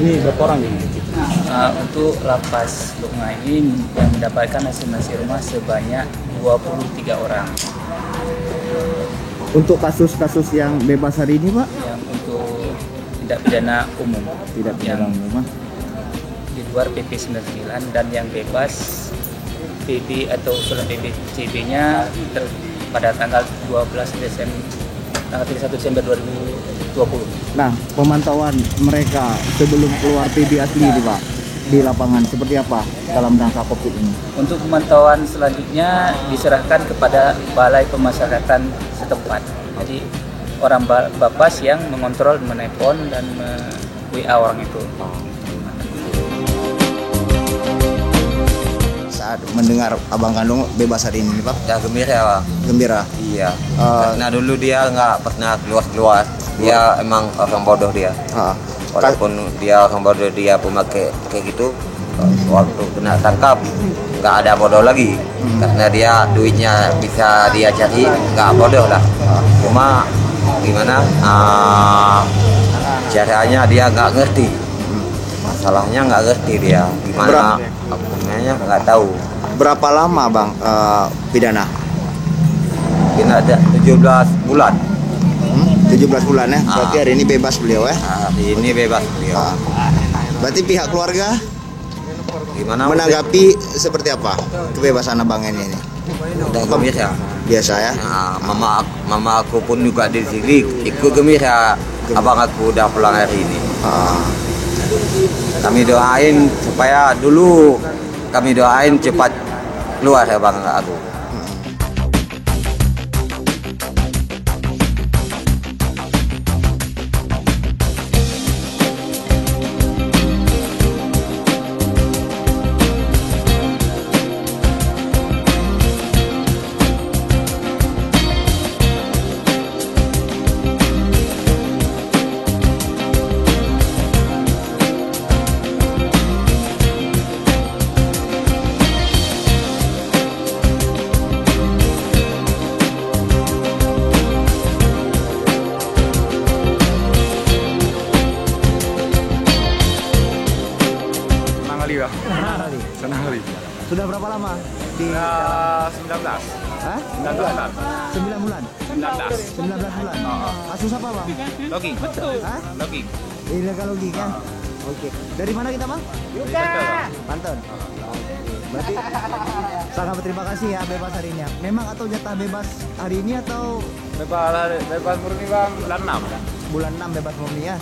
Ini berapa orang ini? Untuk lapas Lunga ini yang mendapatkan asimilasi rumah sebanyak 23 orang. Untuk kasus-kasus yang bebas hari ini, Pak? Yang untuk tindak pidana umum. Tidak pidana umum. Di luar PP 99 dan yang bebas PB atau usulan PBCB-nya pada tanggal 31 Desember 2020. Nah, pemantauan mereka sebelum keluar PB asli ini, Pak, di lapangan seperti apa dalam rangka COVID ini? Untuk pemantauan selanjutnya diserahkan kepada Balai Pemasyarakatan setempat. Jadi orang Bapas yang mengontrol, menelpon dan WA orang itu. Saat mendengar Abang Kandung bebas hari ini, Pak? Ya gembira, Pak. Gembira. Iya. Karena dulu dia nggak pernah keluar. Dia emang orang bodoh dia. Walaupun dia orang bodoh, dia pemakai kayak gitu. Waktu kena tangkap nggak ada bodoh lagi. Karena dia duitnya bisa dia cari, nggak bodoh lah. Cuma gimana? Caranya dia nggak ngerti. Masalahnya nggak ngerti dia. Gimana? Sebenarnya nggak tahu. Berapa lama, Bang, pidana? Pidana ada 17 bulan. 17 bulan ya? Berarti hari ini bebas beliau ya? Hari ini bebas beliau. Berarti pihak keluarga Gimana? menanggapi seperti apa kebebasan abang ini? Udah gembira. Biasa ya? Mama aku pun juga di sini ikut gembira. Abang aku udah pulang hari ini. Kami doain supaya dulu cepat keluar ya bang aku. Senang kali. Sudah berapa lama? Di 19. Hah? 19 bulan. 9 bulan? 19. 19 bulan? Kasus apa, Bang? Logging. Hah? Logging. Illegal logging kan? Oke. Dari mana kita, Bang? Banten. Berarti sangat berterima kasih ya bebas hari ini. Memang atau jatah bebas hari ini atau Bebas murni bang, bulan 6. bulan 6 bebas murni ya?